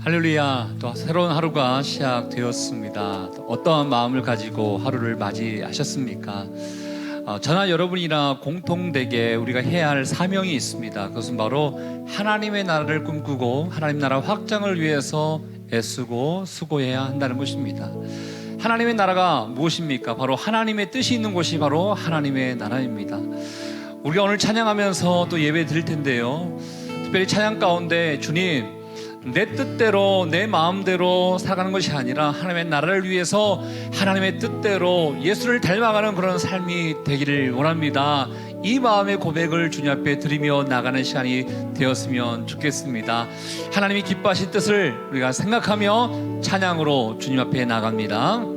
할렐루야. 또 새로운 하루가 시작되었습니다. 어떠한 마음을 가지고 하루를 맞이하셨습니까? 저나 여러분이나 공통되게 우리가 해야 할 사명이 있습니다. 그것은 바로 하나님의 나라를 꿈꾸고 하나님 나라 확장을 위해서 애쓰고 수고해야 한다는 것입니다. 하나님의 나라가 무엇입니까? 바로 하나님의 뜻이 있는 곳이 바로 하나님의 나라입니다. 우리가 오늘 찬양하면서 또 예배 드릴 텐데요, 특별히 찬양 가운데 주님, 내 뜻대로 내 마음대로 살아가는 것이 아니라 하나님의 나라를 위해서 하나님의 뜻대로 예수를 닮아가는 그런 삶이 되기를 원합니다. 이 마음의 고백을 주님 앞에 드리며 나가는 시간이 되었으면 좋겠습니다. 하나님이 기뻐하신 뜻을 우리가 생각하며 찬양으로 주님 앞에 나갑니다.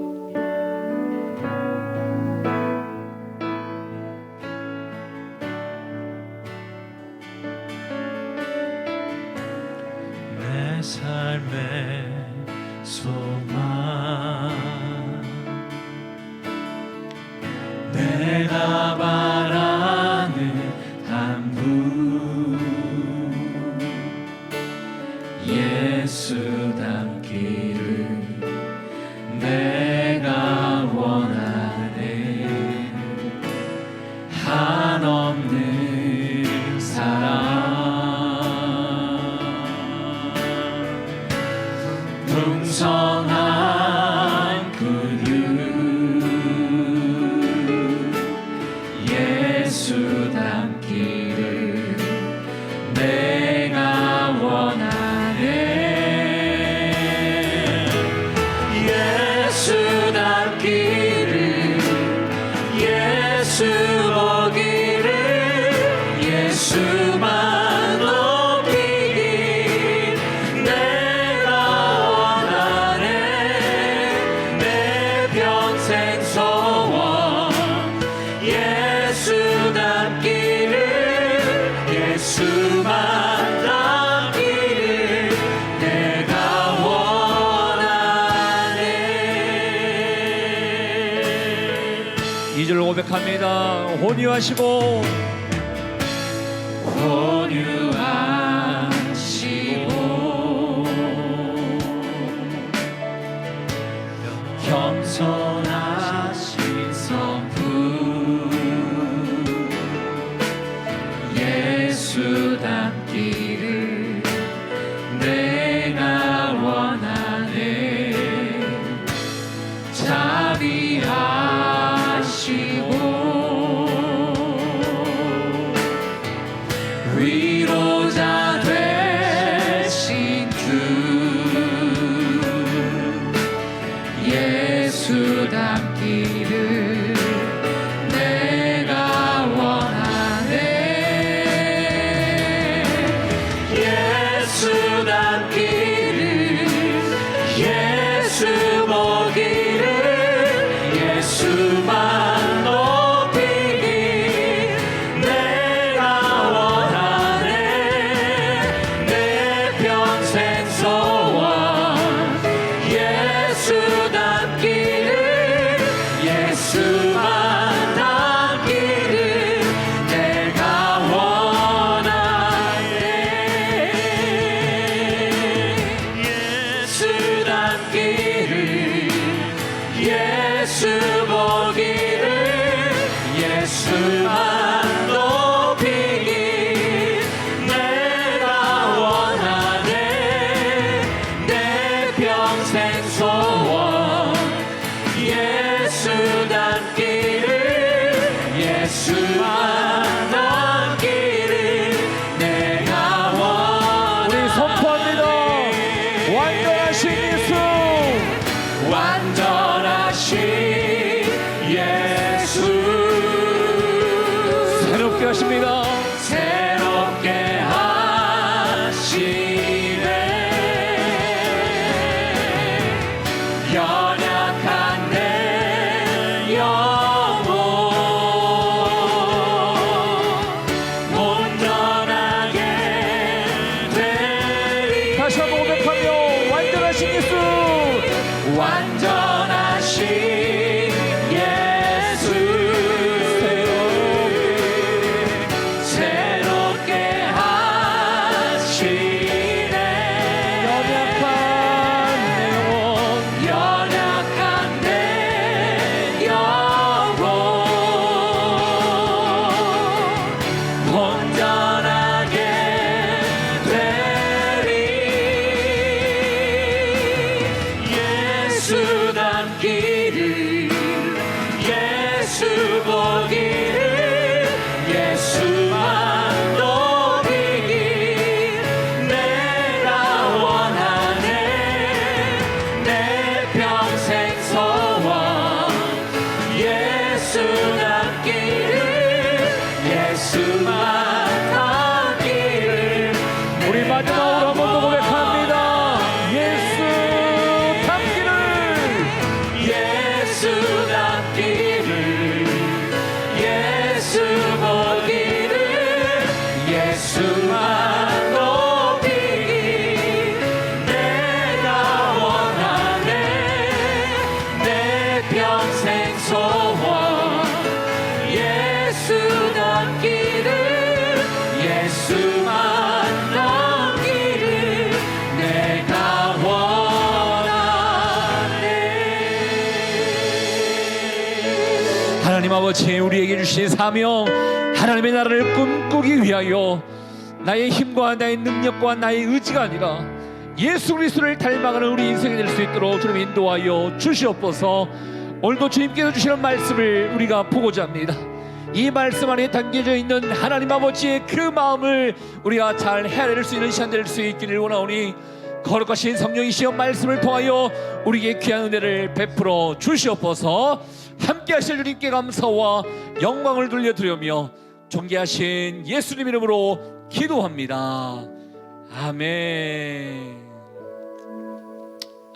내 삶의 소망, 내가 바라는 한 분, 예수 닮기를 내가 원하네. 한없는 사랑, 풍성한 근육, 예수 닮기를 내가 원하네. 예수 닮기를, 예수 보기를, 예수만 높이길 내가 원하네. 내 평생 소원, 예수 닮기를, 예수만 닮기를 내가 원하네. 2절 고백합니다. 혼유하시고 온유하시고 겸손하신 성품, 예수 닮기를 내가 원하네. 자비하시고 위로자 되신 주, 예수 닮기를 내가 원하네. 예수 닮기를, 예수 보기를, 예수만 높이길 내가 원하네. 내 평생 소원, 예수 닮기를, 예수만 닮기를 내가 원하네. 예수 닮기를, 예수 보기를, 예수만 높이길 내가 원하네. 내 평생 소원, 예수 닮기를, 예수만 닮기를 내가 원하네. 우리 선포합니다. 완전하신 예수, 완전하신 예수, 새롭게 하십니다. 새롭게 하시네. 연약한 내 영혼 온전하게 되리. 다시 한번 고백하며 완전하신 예수, 완전하신 예수, 새롭게 하시네. 우리 마지막으로 한 번 더 고백합니다. 예수 닮기를, 예수 닮기를, 예수 보기를, 예수만 높이기 내가 원하네. 내 평생 소원 예수 닮기를, 예수만 넘기를 내가 원하네. 하나님 아버지, 우리에게 주신 사명, 하나님의 나라를 꿈꾸기 위하여 나의 힘과 나의 능력과 나의 의지가 아니라 예수 그리스도를 닮아가는 우리 인생이 될 수 있도록 주님 인도하여 주시옵소서. 오늘도 주님께서 주시는 말씀을 우리가 보고자 합니다. 이 말씀 안에 담겨져 있는 하나님 아버지의 그 마음을 우리가 잘 헤아릴 수 있는 시간 될 수 있기를 원하오니 거룩하신 성령이시여 말씀을 통하여 우리에게 귀한 은혜를 베풀어 주시옵소서. 함께 하실 주님께 감사와 영광을 돌려드리며 존귀하신 예수님 이름으로 기도합니다. 아멘.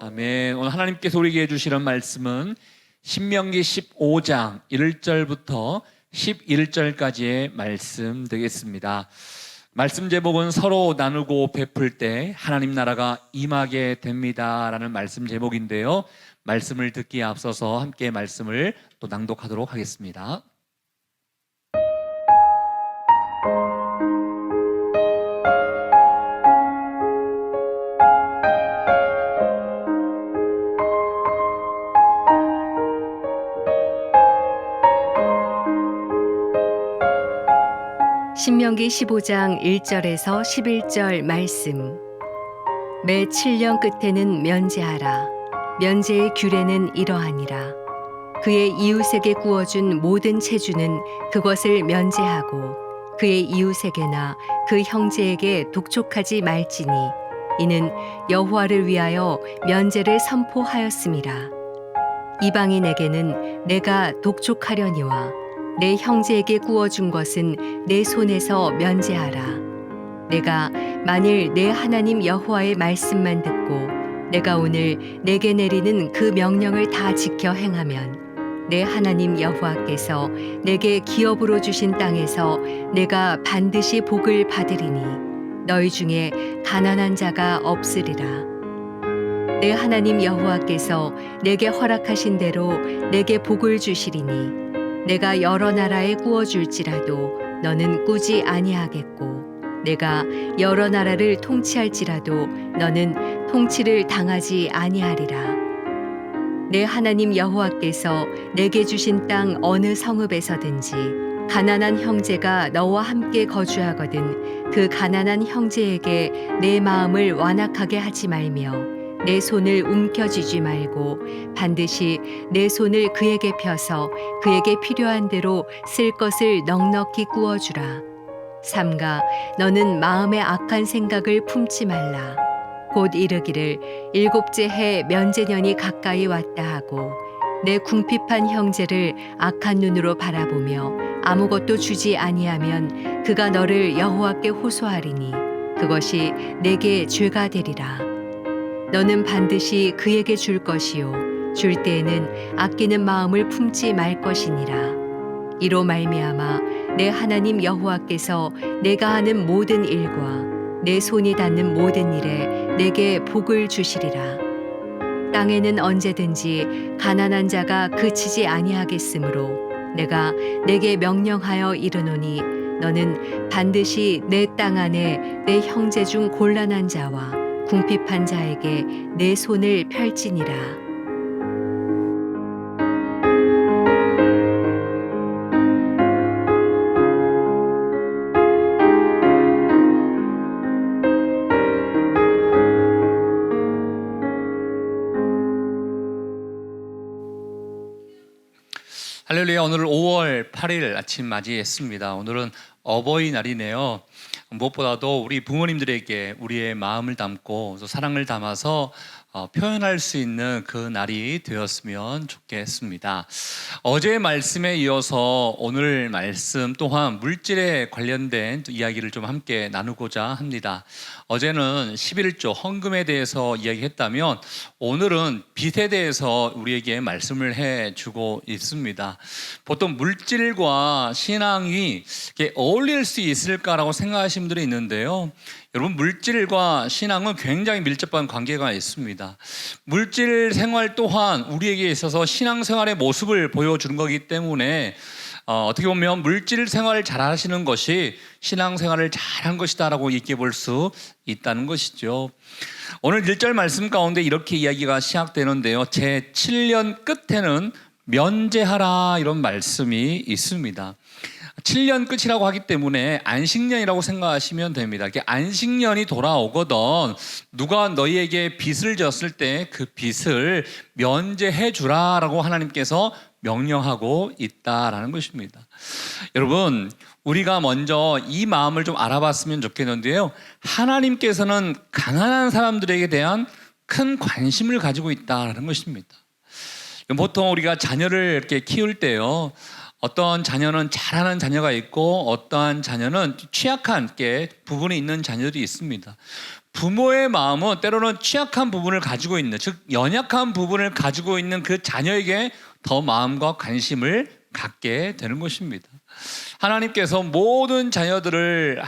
아멘. 오늘 하나님께서 우리에게 주시는 말씀은 신명기 15장 1절부터 11절까지의 말씀 되겠습니다. 말씀 제목은 서로 나누고 베풀 때 하나님 나라가 임하게 됩니다 라는 말씀 제목인데요, 말씀을 듣기에 앞서서 함께 말씀을 또 낭독하도록 하겠습니다. 신명기 15장 1절에서 11절 말씀. 매 7년 끝에는 면제하라. 면제의 규례는 이러하니라. 그의 이웃에게 구워준 모든 체주는 그것을 면제하고 그의 이웃에게나 그 형제에게 독촉하지 말지니 이는 여호와를 위하여 면제를 선포하였음이라. 이방인에게는 내가 독촉하려니와 내 형제에게 구워준 것은 내 손에서 면제하라. 내가 만일 내 하나님 여호와의 말씀만 듣고 내가 오늘 내게 내리는 그 명령을 다 지켜 행하면 내 하나님 여호와께서 내게 기업으로 주신 땅에서 내가 반드시 복을 받으리니 너희 중에 가난한 자가 없으리라. 내 하나님 여호와께서 내게 허락하신 대로 내게 복을 주시리니 내가 여러 나라에 구워줄지라도 너는 꾸지 아니하겠고 내가 여러 나라를 통치할지라도 너는 통치를 당하지 아니하리라. 내 하나님 여호와께서 내게 주신 땅 어느 성읍에서든지 가난한 형제가 너와 함께 거주하거든 그 가난한 형제에게 내 마음을 완악하게 하지 말며 내 손을 움켜쥐지 말고 반드시 내 손을 그에게 펴서 그에게 필요한 대로 쓸 것을 넉넉히 구워주라. 삼가 너는 마음에 악한 생각을 품지 말라. 곧 이르기를 일곱째 해 면제년이 가까이 왔다 하고 내 궁핍한 형제를 악한 눈으로 바라보며 아무것도 주지 아니하면 그가 너를 여호와께 호소하리니 그것이 내게 죄가 되리라. 너는 반드시 그에게 줄 것이요 줄 때에는 아끼는 마음을 품지 말 것이니라. 이로 말미암아 내 하나님 여호와께서 내가 하는 모든 일과 내 손이 닿는 모든 일에 내게 복을 주시리라. 땅에는 언제든지 가난한 자가 그치지 아니하겠으므로 내가 내게 명령하여 이르노니 너는 반드시 내 땅 안에 내 형제 중 곤란한 자와 궁핍한 자에게 내 손을 펼지니라. 할렐루야. 오늘 5월 8일 아침 맞이했습니다. 오늘은 어버이날이네요. 무엇보다도 우리 부모님들에게 우리의 마음을 담고 또 사랑을 담아서 표현할 수 있는 그 날이 되었으면 좋겠습니다. 어제의 말씀에 이어서 오늘 말씀 또한 물질에 관련된 이야기를 좀 함께 나누고자 합니다. 어제는 11조 헌금에 대해서 이야기했다면 오늘은 빚에 대해서 우리에게 말씀을 해주고 있습니다. 보통 물질과 신앙이 이렇게 어울릴 수 있을까라고 생각하시는 분들이 있는데요. 여러분, 물질과 신앙은 굉장히 밀접한 관계가 있습니다. 물질 생활 또한 우리에게 있어서 신앙생활의 모습을 보여주는 거기 때문에 어떻게 보면 물질 생활을 잘 하시는 것이 신앙생활을 잘한 것이다라고 얘기해 볼 수 있다는 것이죠. 오늘 1절 말씀 가운데 이렇게 이야기가 시작되는데요. 제 7년 끝에는 면제하라, 이런 말씀이 있습니다. 7년 끝이라고 하기 때문에 안식년이라고 생각하시면 됩니다. 이렇게 안식년이 돌아오거든 누가 너희에게 빚을 졌을 때 그 빚을 면제해 주라라고 하나님께서 명령하고 있다라는 것입니다. 여러분, 우리가 먼저 이 마음을 좀 알아봤으면 좋겠는데요. 하나님께서는 가난한 사람들에게 대한 큰 관심을 가지고 있다라는 것입니다. 보통 우리가 자녀를 이렇게 키울 때요, 어떤 자녀는 잘하는 자녀가 있고 어떠한 자녀는 취약한 부분이 있는 자녀들이 있습니다. 부모의 마음은 때로는 취약한 부분을 가지고 있는, 즉 연약한 부분을 가지고 있는 그 자녀에게 더 마음과 관심을 갖게 되는 것입니다. 하나님께서 모든 자녀들을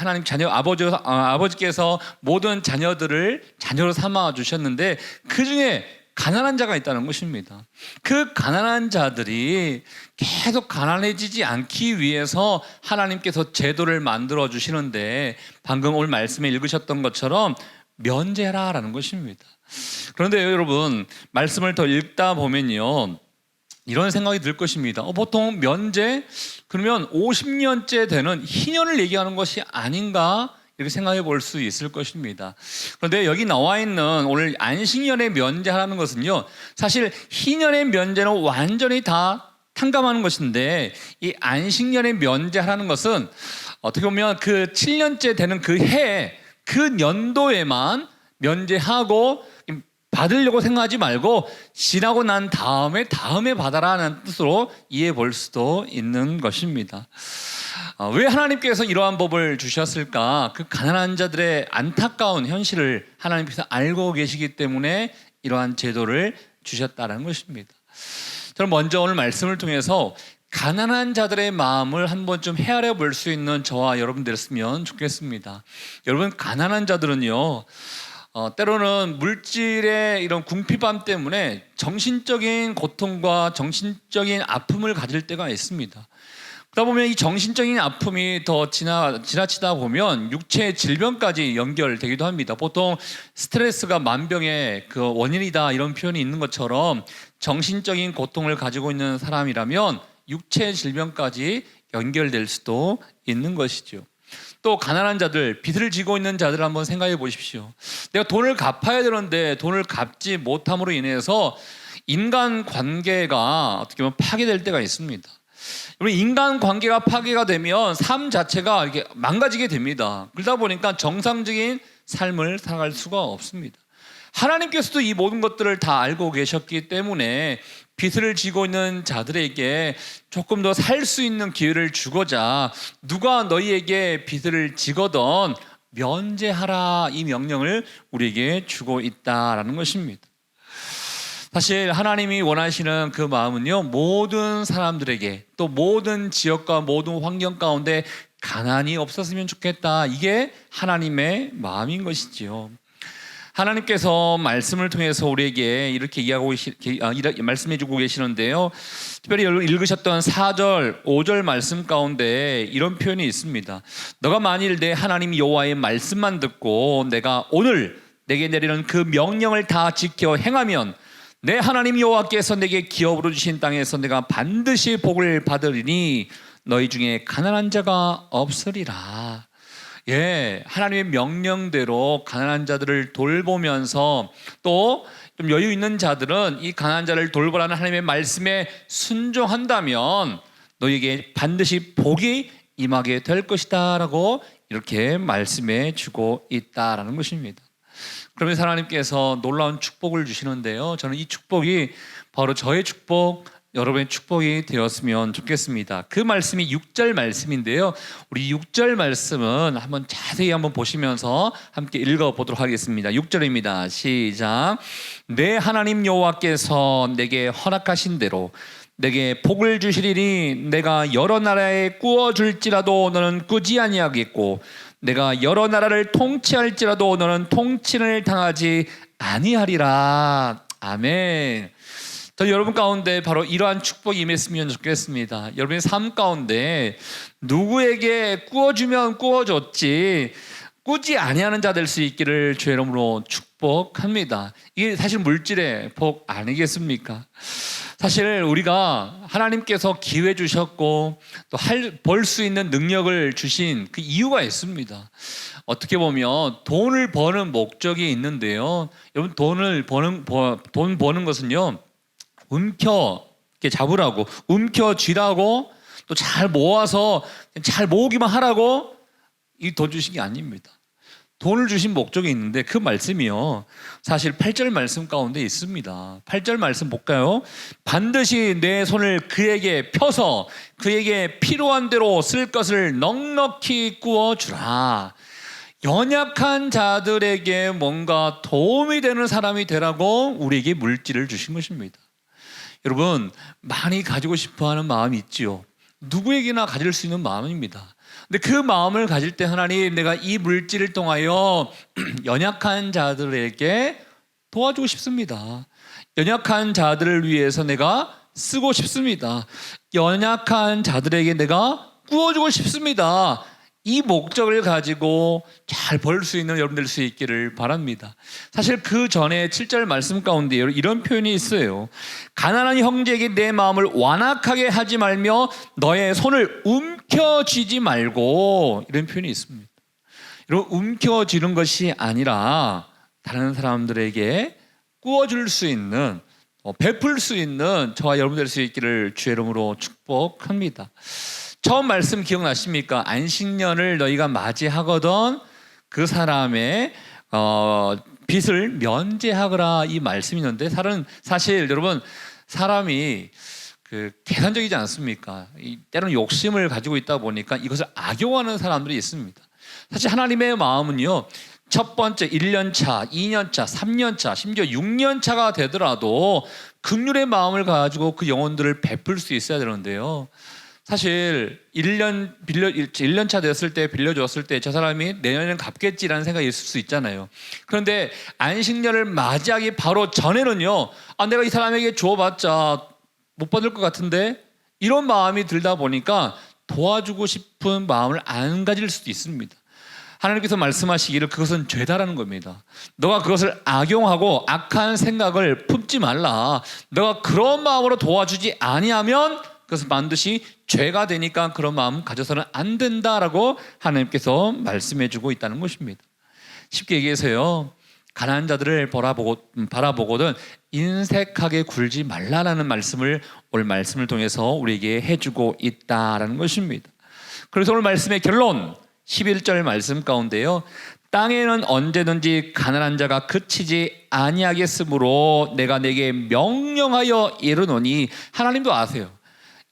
아버지께서 모든 자녀들을 자녀로 삼아 주셨는데 그 중에 가난한 자가 있다는 것입니다. 그 가난한 자들이 계속 가난해지지 않기 위해서 하나님께서 제도를 만들어 주시는데 방금 오늘 말씀에 읽으셨던 것처럼 면제라라는 것입니다. 그런데 여러분, 말씀을 더 읽다 보면요, 이런 생각이 들 것입니다. 보통 면제? 그러면 50년째 되는 희년을 얘기하는 것이 아닌가? 이렇게 생각해 볼 수 있을 것입니다. 그런데 여기 나와 있는 오늘 안식년의 면제하라는 것은요, 사실 희년의 면제는 완전히 다 탕감하는 것인데 이 안식년의 면제하라는 것은 어떻게 보면 그 7년째 되는 그 해에 그 연도에만 면제하고 받으려고 생각하지 말고 지나고 난 다음에 받아라는 뜻으로 이해해 볼 수도 있는 것입니다. 왜 하나님께서 이러한 법을 주셨을까? 그 가난한 자들의 안타까운 현실을 하나님께서 알고 계시기 때문에 이러한 제도를 주셨다는 것입니다. 저는 먼저 오늘 말씀을 통해서 가난한 자들의 마음을 한번 좀 헤아려 볼 수 있는 저와 여러분 되었으면 좋겠습니다. 여러분, 가난한 자들은요, 때로는 물질의 이런 궁핍함 때문에 정신적인 고통과 정신적인 아픔을 가질 때가 있습니다. 그러다 보면 이 정신적인 아픔이 더 지나치다 보면 육체의 질병까지 연결되기도 합니다. 보통 스트레스가 만병의 그 원인이다, 이런 표현이 있는 것처럼 정신적인 고통을 가지고 있는 사람이라면 육체의 질병까지 연결될 수도 있는 것이죠. 또 가난한 자들, 빚을 지고 있는 자들을 한번 생각해 보십시오. 내가 돈을 갚아야 되는데 돈을 갚지 못함으로 인해서 인간관계가 어떻게 보면 파괴될 때가 있습니다. 인간관계가 파괴가 되면 삶 자체가 이렇게 망가지게 됩니다. 그러다 보니까 정상적인 삶을 살아갈 수가 없습니다. 하나님께서도 이 모든 것들을 다 알고 계셨기 때문에 빚을 지고 있는 자들에게 조금 더 살 수 있는 기회를 주고자 누가 너희에게 빚을 지거든 면제하라, 이 명령을 우리에게 주고 있다라는 것입니다. 사실 하나님이 원하시는 그 마음은요, 모든 사람들에게 또 모든 지역과 모든 환경 가운데 가난이 없었으면 좋겠다, 이게 하나님의 마음인 것이지요. 하나님께서 말씀을 통해서 우리에게 이렇게 말씀해 주고 계시는데요, 특별히 읽으셨던 4절, 5절 말씀 가운데 이런 표현이 있습니다. 너가 만일 내 하나님 여호와의 말씀만 듣고 내가 오늘 내게 내리는 그 명령을 다 지켜 행하면 내 하나님 여호와께서 내게 기업으로 주신 땅에서 내가 반드시 복을 받으리니 너희 중에 가난한 자가 없으리라. 하나님의 명령대로 가난한 자들을 돌보면서 또 좀 여유 있는 자들은 이 가난한 자를 돌보라는 하나님의 말씀에 순종한다면 너희에게 반드시 복이 임하게 될 것이다 라고 이렇게 말씀해 주고 있다라는 것입니다. 그러면서 하나님께서 놀라운 축복을 주시는데요, 저는 이 축복이 바로 저의 축복, 여러분의 축복이 되었으면 좋겠습니다. 그 말씀이 6절 말씀인데요, 우리 6절 말씀은 한번 자세히 한번 보시면서 함께 읽어보도록 하겠습니다. 6절입니다. 시작. 내 하나님 여호와께서 내게 허락하신 대로 내게 복을 주시리니 내가 여러 나라에 꾸어줄지라도 너는 꾸지 아니하겠고 내가 여러 나라를 통치할지라도 너는 통치를 당하지 아니하리라. 아멘. 저 여러분 가운데 바로 이러한 축복이 임했으면 좋겠습니다. 여러분의 삶 가운데 누구에게 꾸어주면 꾸어줬지 꾸지 아니하는 자 될 수 있기를 주의 이름으로 축복합니다. 이게 사실 물질의 복 아니겠습니까? 사실 우리가 하나님께서 기회 주셨고 또 벌 수 있는 능력을 주신 그 이유가 있습니다. 어떻게 보면 돈을 버는 목적이 있는데요, 여러분 돈 버는 것은요, 이렇게 잡으라고, 쥐라고, 또 잘 모아서 잘 모으기만 하라고 이 돈 주신 게 아닙니다. 돈을 주신 목적이 있는데 그 말씀이요, 사실 8절 말씀 가운데 있습니다. 8절 말씀 볼까요? 반드시 내 손을 그에게 펴서 그에게 필요한 대로 쓸 것을 넉넉히 구워주라. 연약한 자들에게 뭔가 도움이 되는 사람이 되라고 우리에게 물질을 주신 것입니다. 여러분, 많이 가지고 싶어하는 마음이 있지요. 누구에게나 가질 수 있는 마음입니다. 근데 그 마음을 가질 때 하나님, 내가 이 물질을 통하여 연약한 자들에게 도와주고 싶습니다. 연약한 자들을 위해서 내가 쓰고 싶습니다. 연약한 자들에게 내가 구워주고 싶습니다. 이 목적을 가지고 잘 벌 수 있는 여러분 될 수 있기를 바랍니다. 사실 그 전에 7절 말씀 가운데 이런 표현이 있어요. 가난한 형제에게 내 마음을 완악하게 하지 말며 너의 손을 움켜쥐지 말고, 이런 표현이 있습니다. 이런 움켜쥐는 것이 아니라 다른 사람들에게 구워줄 수 있는, 베풀 수 있는 저와 여러분 될 수 있기를 주의 이름으로 축복합니다. 처음 말씀 기억나십니까? 안식년을 너희가 맞이하거든 그 사람의 빚을 면제하거라, 이 말씀이 있는데, 사실 여러분, 사람이 계산적이지 않습니까? 때로는 욕심을 가지고 있다 보니까 이것을 악용하는 사람들이 있습니다. 사실 하나님의 마음은요, 첫 번째 1년차, 2년차, 3년차, 심지어 6년차가 되더라도 긍휼의 마음을 가지고 그 영혼들을 베풀 수 있어야 되는데요, 사실 1년차 됐을 때 빌려줬을 때 저 사람이 내년에는 갚겠지라는 생각이 있을 수 있잖아요. 그런데 안식년을 맞이하기 바로 전에는요, 내가 이 사람에게 줘봤자 못 받을 것 같은데, 이런 마음이 들다 보니까 도와주고 싶은 마음을 안 가질 수도 있습니다. 하나님께서 말씀하시기를 그것은 죄다라는 겁니다. 너가 그것을 악용하고 악한 생각을 품지 말라. 너가 그런 마음으로 도와주지 아니하면 그것은 반드시 죄가 되니까 그런 마음 가져서는 안 된다라고 하나님께서 말씀해주고 있다는 것입니다. 쉽게 얘기해서요, 가난한 자들을 바라보고는 인색하게 굴지 말라라는 말씀을 오늘 말씀을 통해서 우리에게 해주고 있다라는 것입니다. 그래서 오늘 말씀의 결론 11절 말씀 가운데요, 땅에는 언제든지 가난한 자가 그치지 아니하겠으므로 내가 내게 명령하여 이르노니, 하나님도 아세요.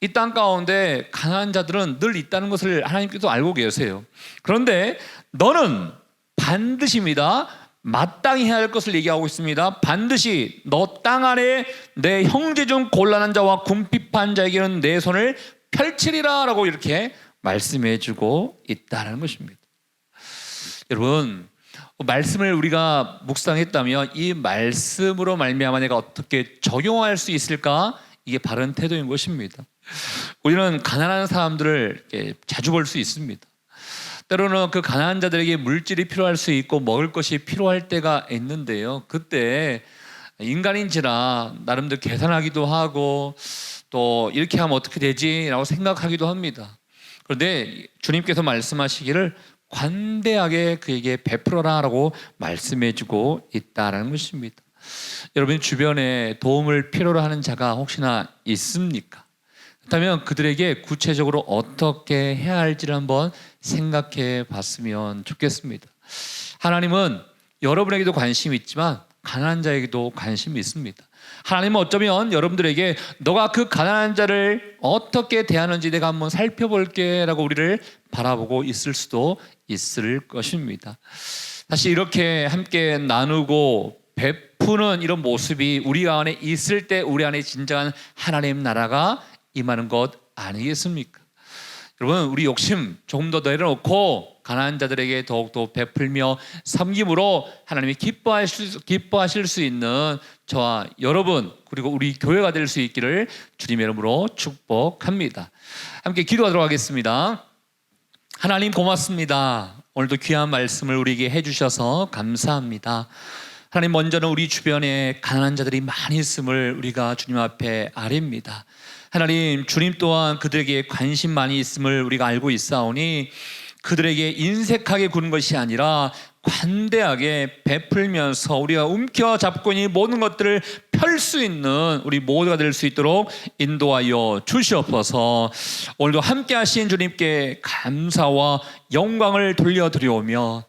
이 땅 가운데 가난한 자들은 늘 있다는 것을 하나님께서 알고 계세요. 그런데 너는 반드시입니다, 마땅히 해야 할 것을 얘기하고 있습니다. 반드시 너 땅 안에 내 형제 중 곤란한 자와 궁핍한 자에게는 내 손을 펼치리라 라고 이렇게 말씀해 주고 있다는 것입니다. 여러분, 말씀을 우리가 묵상했다면 이 말씀으로 말미암아 내가 어떻게 적용할 수 있을까, 이게 바른 태도인 것입니다. 우리는 가난한 사람들을 자주 볼 수 있습니다. 때로는 그 가난한 자들에게 물질이 필요할 수 있고 먹을 것이 필요할 때가 있는데요, 그때 인간인지라 나름대로 계산하기도 하고 또 이렇게 하면 어떻게 되지? 라고 생각하기도 합니다. 그런데 주님께서 말씀하시기를 관대하게 그에게 베풀어라 라고 말씀해주고 있다는 것입니다. 여러분 주변에 도움을 필요로 하는 자가 혹시나 있습니까? 그렇다면 그들에게 구체적으로 어떻게 해야 할지를 한번 생각해 봤으면 좋겠습니다. 하나님은 여러분에게도 관심이 있지만 가난한 자에게도 관심이 있습니다. 하나님은 어쩌면 여러분들에게 너가 그 가난한 자를 어떻게 대하는지 내가 한번 살펴볼게 라고 우리를 바라보고 있을 수도 있을 것입니다. 사실 이렇게 함께 나누고 베푸는 이런 모습이 우리 안에 있을 때 우리 안에 진정한 하나님 나라가 임하는 것 아니겠습니까? 여러분, 우리 욕심 조금 더 내려놓고 가난한 자들에게 더욱더 베풀며 섬김으로 하나님이 기뻐하실 수 있는 저와 여러분 그리고 우리 교회가 될 수 있기를 주님의 이름으로 축복합니다. 함께 기도하도록 하겠습니다. 하나님 고맙습니다. 오늘도 귀한 말씀을 우리에게 해주셔서 감사합니다. 하나님, 먼저는 우리 주변에 가난한 자들이 많이 있음을 우리가 주님 앞에 아뢰입니다. 하나님, 주님 또한 그들에게 관심 많이 있음을 우리가 알고 있사오니 그들에게 인색하게 구는 것이 아니라 관대하게 베풀면서 우리가 움켜잡고 있는 모든 것들을 펼 수 있는 우리 모두가 될 수 있도록 인도하여 주시옵소서. 오늘도 함께 하신 주님께 감사와 영광을 돌려드리오며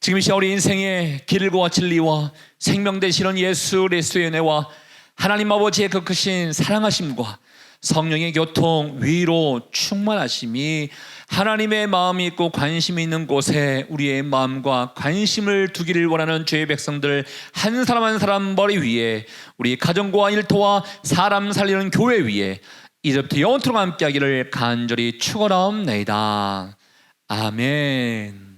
지금 이 시간 우리 인생의 길과 진리와 생명 되시는 예수 그리스도의 은혜와 하나님 아버지의 그 크신 사랑하심과 성령의 교통, 위로 충만하심이 하나님의 마음이 있고 관심이 있는 곳에 우리의 마음과 관심을 두기를 원하는 죄의 백성들 한 사람 한 사람 머리 위에 우리 가정과 일터와 사람 살리는 교회 위에 이제부터 영원토록 함께하기를 간절히 축원하옵나이다. 아멘.